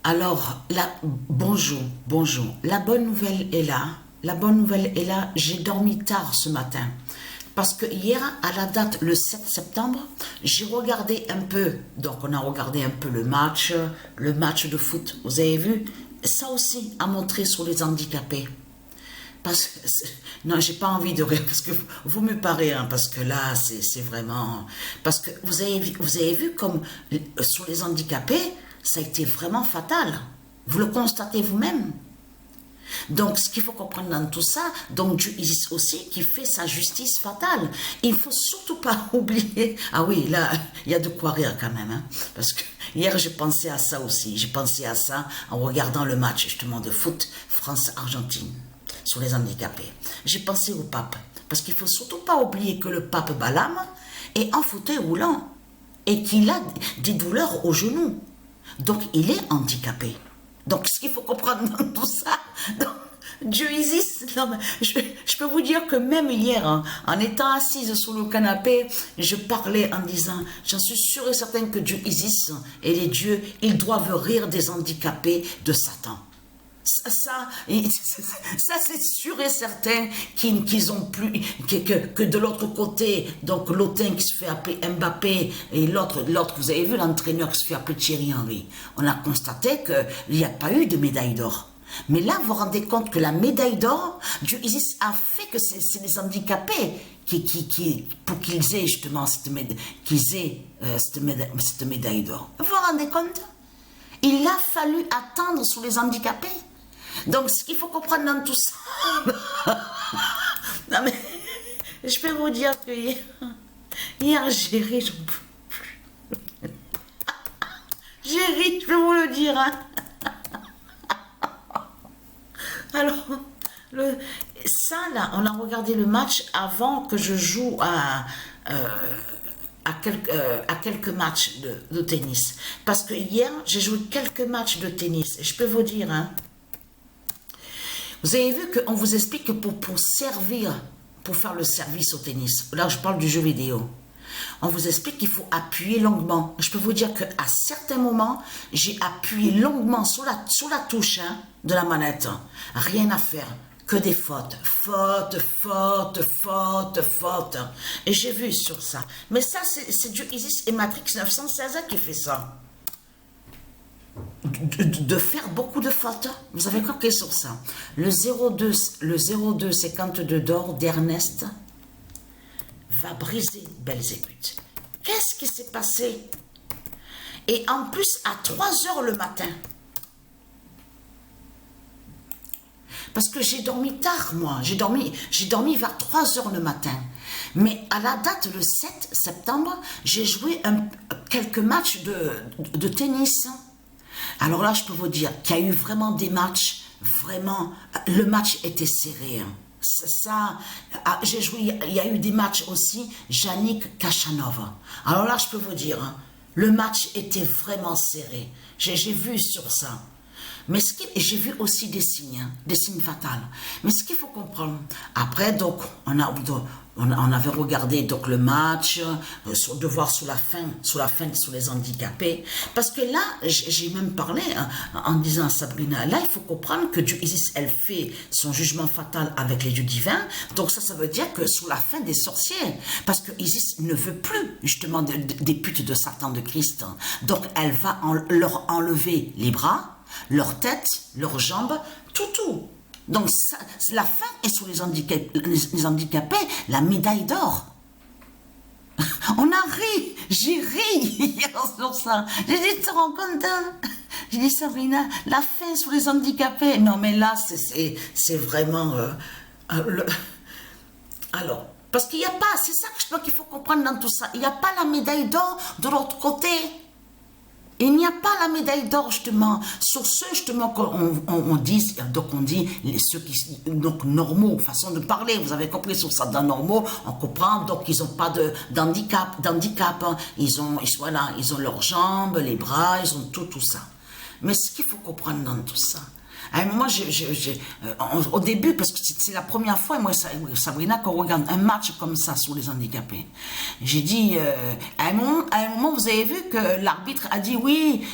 Alors, bonjour, bonjour. La bonne nouvelle est là. La bonne nouvelle est là. J'ai dormi tard ce matin. Parce que hier, à la date, le 7 septembre, j'ai regardé un peu. Donc, on a regardé un peu le match de foot. Vous avez vu? Ça aussi a montré sur les handicapés. Parce que, non, j'ai pas envie de rire, parce que vous me parlez, hein, parce que là, c'est vraiment... Parce que vous avez vu comme sur les handicapés, ça a été vraiment fatal. Vous le constatez vous-même. Donc, ce qu'il faut comprendre dans tout ça, donc Dieu existe aussi qui fait sa justice fatale. Il ne faut surtout pas oublier... Ah oui, là, il y a de quoi rire quand même, hein, parce que hier, j'ai pensé à ça aussi. J'ai pensé à ça en regardant le match, justement, de foot France-Argentine sur les handicapés. J'ai pensé au pape, parce qu'il ne faut surtout pas oublier que le pape Balaam est en fauteuil roulant et qu'il a des douleurs aux genoux. Donc, il est handicapé. Donc, ce qu'il faut comprendre dans tout ça, donc, Dieu existe. Non, je peux vous dire que même hier, hein, en étant assise sur le canapé, je parlais en disant, j'en suis sûre et certaine que Dieu existe et les dieux, ils doivent rire des handicapés de Satan. Ça c'est sûr et certain qu'ils ont plus que de l'autre côté, donc l'autin qui se fait appeler Mbappé et l'autre, vous avez vu l'entraîneur qui se fait appeler Thierry Henry. On a constaté qu'il n'y a pas eu de médaille d'or. Mais là, vous vous rendez compte que la médaille d'or, Dieu Isis a fait que c'est les handicapés pour qu'ils aient justement cette médaille d'or. Vous vous rendez compte? Il a fallu attendre sur les handicapés. Donc, ce qu'il faut comprendre dans tout ça... Non, mais je peux vous dire que hier j'ai ri, j'en peux plus. J'ai ri, je peux vous le dire. Hein. Alors, ça là, on a regardé le match avant que je joue à quelques matchs de tennis. Parce que hier, j'ai joué quelques matchs de tennis. Et je peux vous dire, hein, vous avez vu qu'on vous explique que pour faire le service au tennis, là je parle du jeu vidéo, on vous explique qu'il faut appuyer longuement. Je peux vous dire qu'à certains moments, j'ai appuyé longuement sur la touche hein, de la manette. Rien à faire, que des fautes. Fautes. Et j'ai vu sur ça. Mais ça, c'est Dieu Isis et Matrix 916 qui fait ça. De faire beaucoup de fautes. Vous avez compris sur ça. Le 02 d'or d'Ernest va briser Belzébuth. Qu'est-ce qui s'est passé? Et en plus, à 3 heures le matin. Parce que j'ai dormi tard, moi. J'ai dormi vers 3 heures le matin. Mais à la date, le 7 septembre, j'ai joué quelques matchs de tennis. Alors là, je peux vous dire qu'il y a eu vraiment des matchs, vraiment, le match était serré. Hein. Ça, j'ai joué, il y a eu des matchs aussi, Yannick Kachanov. Alors là, je peux vous dire, hein, le match était vraiment serré. J'ai vu sur ça. Mais j'ai vu aussi des signes fatals. Mais ce qu'il faut comprendre, après, donc, on avait regardé donc le match, de voir sur la fin, sur les handicapés. Parce que là, j'ai même parlé en disant à Sabrina, là, il faut comprendre que Dieu Isis, elle fait son jugement fatal avec les dieux divins. Donc ça veut dire que sur la fin des sorciers, parce que Isis ne veut plus justement des putes de Satan, de Christ. Donc elle va leur enlever les bras, leur tête, leurs jambes, tout. Donc ça, la fin est sur les handicapés, la médaille d'or. On a ri, j'ai ri hier sur ça. J'ai dit, tu te rends compte, hein? J'ai dit, Sabrina, la fin sur les handicapés. Non mais là, c'est vraiment... Alors, parce qu'il n'y a pas, c'est ça que je crois qu'il faut comprendre dans tout ça. Il n'y a pas la médaille d'or de l'autre côté. Il n'y a pas la médaille d'or justement sur ceux justement qu'on dit, donc on dit ceux qui donc normaux, façon de parler, vous avez compris sur ça, dans normaux, on comprend, donc ils n'ont pas d'handicap, hein. Ils ont leurs jambes, les bras, ils ont tout ça. Mais ce qu'il faut comprendre dans tout ça, à un moment, au début, parce que c'est la première fois, moi, Sabrina, qu'on regarde un match comme ça sur les handicapés. J'ai dit, à un moment, vous avez vu que l'arbitre a dit oui,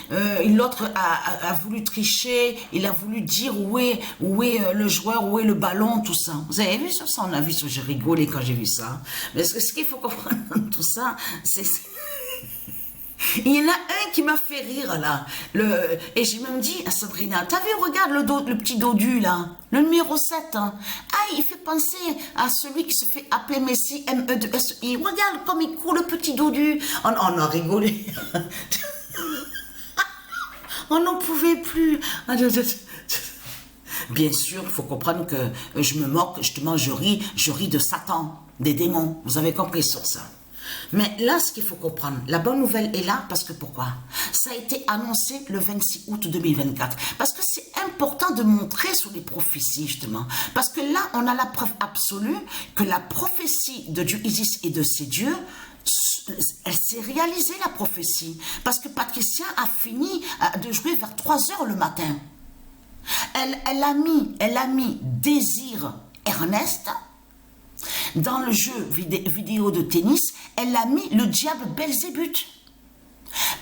l'autre a voulu tricher, il a voulu dire où est le joueur, où est le ballon, tout ça. Vous avez vu ça? On a vu ça, j'ai rigolé quand j'ai vu ça. Mais ce qu'il faut comprendre dans tout ça, c'est... Il y en a un qui m'a fait rire là, et j'ai même dit à Sabrina, t'as vu, regarde le petit dodu là, le numéro 7, hein. Ah, il fait penser à celui qui se fait appeler Messi, M-E-2-S-I, regarde comme il court le petit dodu. On a rigolé. On n'en pouvait plus. Bien sûr, il faut comprendre que je me moque, justement, je ris de Satan, des démons, vous avez compris sur ça. Mais là, ce qu'il faut comprendre, la bonne nouvelle est là parce que pourquoi? Ça a été annoncé le 26 août 2024. Parce que c'est important de montrer sur les prophéties, justement. Parce que là, on a la preuve absolue que la prophétie de Dieu Isis et de ses dieux, elle s'est réalisée, la prophétie. Parce que Patricia a fini de jouer vers 3 heures le matin. Elle a mis Désir Ernest. Dans le jeu vidéo de tennis, elle a mis le diable Belzébuth.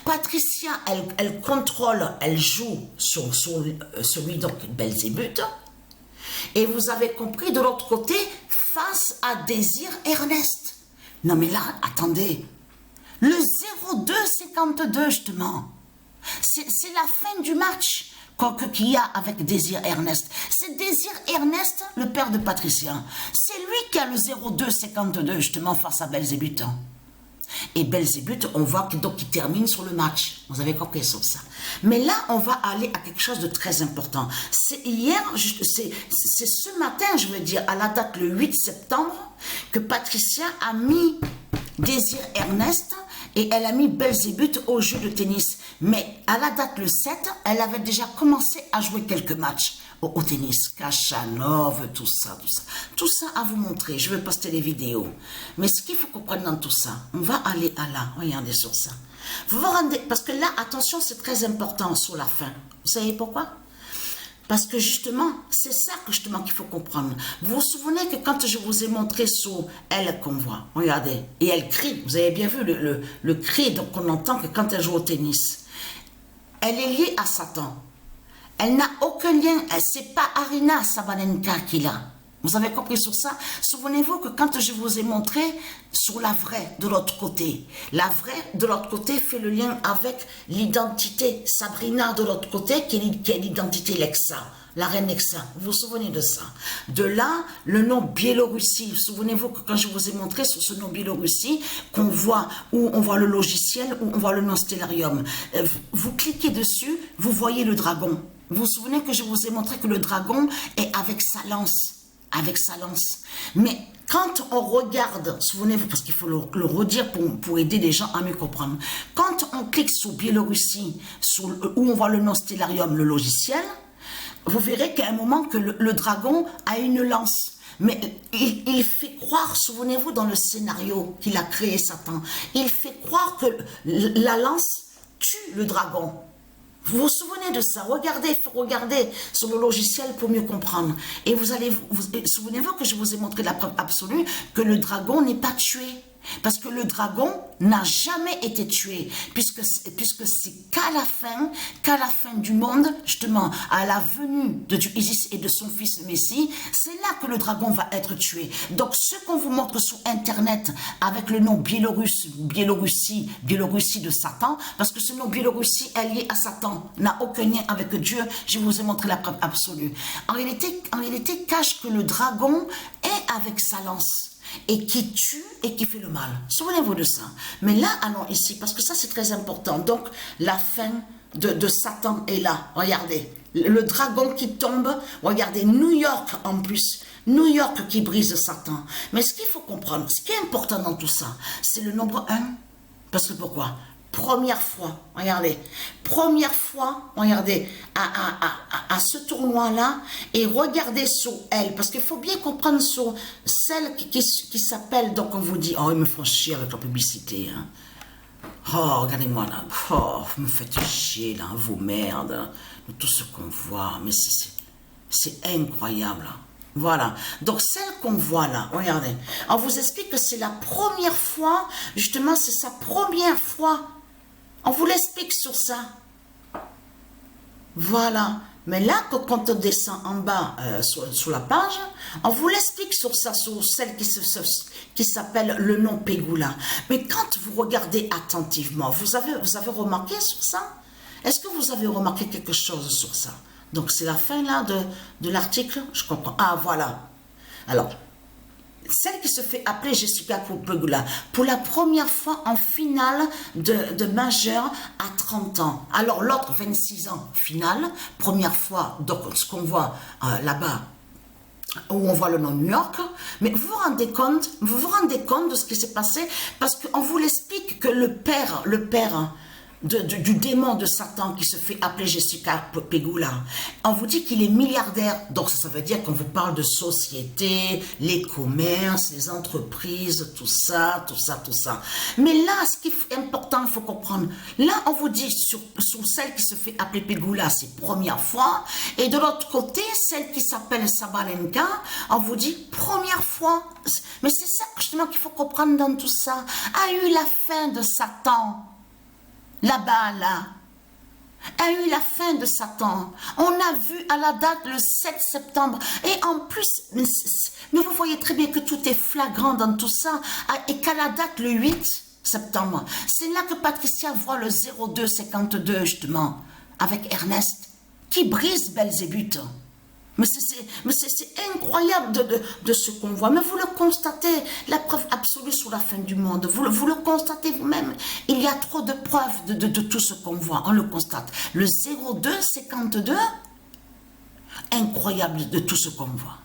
Patricia, elle contrôle, elle joue sur celui donc Belzébuth. Et vous avez compris, de l'autre côté, face à Désir Ernest. Non mais là, attendez. Le 0-2-52, justement. C'est la fin du match qu'il y a avec Désir Ernest. C'est Désir Ernest, le père de Patricia. C'est lui qui a le 0-2-52, justement, face à Belzébuth. Et Belzébuth, on voit qu'il termine sur le match. Vous avez compris sur ça. Mais là, on va aller à quelque chose de très important. C'est c'est ce matin, je veux dire, à la date le 8 septembre, que Patricia a mis Désir Ernest et elle a mis Belzébuth au jeu de tennis. Mais à la date le 7, elle avait déjà commencé à jouer quelques matchs au tennis. Kachanov, tout ça. Tout ça à vous montrer. Je vais poster les vidéos. Mais ce qu'il faut comprendre dans tout ça, on va aller à là. Regardez sur ça. Vous vous rendez... Parce que là, attention, c'est très important sur la fin. Vous savez pourquoi? Parce que justement, c'est ça que justement qu'il faut comprendre. Vous vous souvenez que quand je vous ai montré sur elle qu'on voit, regardez, et elle crie, vous avez bien vu le cri donc qu'on entend que quand elle joue au tennis. Elle est liée à Satan. Elle n'a aucun lien, c'est pas Arina Sabalenka qui l'a. Vous avez compris sur ça? Souvenez-vous que quand je vous ai montré sur la vraie de l'autre côté, la vraie de l'autre côté fait le lien avec l'identité Sabrina de l'autre côté qui est l'identité Lexa, la reine Lexa. Vous vous souvenez de ça? De là, le nom Biélorussie. Souvenez-vous que quand je vous ai montré sur ce nom Biélorussie, qu'on voit, où on voit le logiciel, où on voit le nom Stellarium. Vous cliquez dessus, vous voyez le dragon. Vous vous souvenez que je vous ai montré que le dragon est avec sa lance. Avec sa lance. Mais quand on regarde, souvenez-vous, parce qu'il faut le redire pour aider les gens à mieux comprendre, quand on clique sur Biélorussie, où on voit le nom Stellarium, le logiciel, vous verrez qu'à un moment que le dragon a une lance. Mais il fait croire, souvenez-vous, dans le scénario qu'il a créé Satan, il fait croire que la lance tue le dragon. Vous vous souvenez de ça? Regardez sur le logiciel pour mieux comprendre. Et souvenez-vous que je vous ai montré la preuve absolue que le dragon n'est pas tué. Parce que le dragon n'a jamais été tué, puisque c'est qu'à la fin du monde, justement, à la venue de Dieu Isis et de son fils le Messie, c'est là que le dragon va être tué. Donc, ce qu'on vous montre sur Internet avec le nom Biélorussie de Satan, parce que ce nom Biélorussie est lié à Satan, n'a aucun lien avec Dieu, je vous ai montré la preuve absolue. En réalité, cache que le dragon est avec sa lance. Et qui tue et qui fait le mal. Souvenez-vous de ça. Mais là, allons ici, parce que ça c'est très important. Donc, la fin de Satan est là. Regardez, le dragon qui tombe. Regardez, New York en plus. New York qui brise Satan. Mais ce qu'il faut comprendre, ce qui est important dans tout ça, c'est le nombre 1. Parce que pourquoi? Première fois, regardez, à ce tournoi-là, et regardez sur elle, parce qu'il faut bien comprendre sur celle qui s'appelle, donc on vous dit, oh, ils me font chier avec la publicité, hein. Oh, regardez-moi là. Oh, vous me faites chier là, vos merdes. Tout ce qu'on voit, mais c'est incroyable. Voilà. Donc, celle qu'on voit là, regardez. On vous explique que c'est la première fois, justement, c'est sa première fois. On vous l'explique sur ça. Voilà. Mais là, quand on descend en bas sur la page, on vous l'explique sur ça, sur celle qui s'appelle le nom Pegula. Mais quand vous regardez attentivement, vous avez remarqué sur ça? Est-ce que vous avez remarqué quelque chose sur ça? Donc, c'est la fin là de l'article, je comprends. Ah, voilà. Alors, celle qui se fait appeler Jessica Pegula, pour la première fois en finale de majeur à 30 ans. Alors l'autre, 26 ans, finale, première fois, donc ce qu'on voit là-bas, où on voit le nom New York, mais vous vous rendez compte de ce qui s'est passé, parce qu'on vous l'explique que le père du démon de Satan qui se fait appeler Jessica Pegula. On vous dit qu'il est milliardaire, donc ça veut dire qu'on vous parle de société, les commerces, les entreprises, tout ça. Mais là, ce qui est important, il faut comprendre, là on vous dit sur celle qui se fait appeler Pegula, c'est première fois, et de l'autre côté, celle qui s'appelle Sabalenka, on vous dit première fois. Mais c'est ça justement qu'il faut comprendre dans tout ça, a eu la fin de Satan. Là-bas, là, a eu la fin de Satan. On a vu à la date le 7 septembre. Et en plus, mais vous voyez très bien que tout est flagrant dans tout ça. Et qu'à la date, le 8 septembre, c'est là que Patricia voit le 0252, justement, avec Ernest, qui brise Belzébuth. Mais c'est incroyable de ce qu'on voit. Mais vous le constatez, la preuve absolue sur la fin du monde. Vous le constatez vous-même. Il y a trop de preuves de tout ce qu'on voit. On le constate. Le 0252, incroyable de tout ce qu'on voit.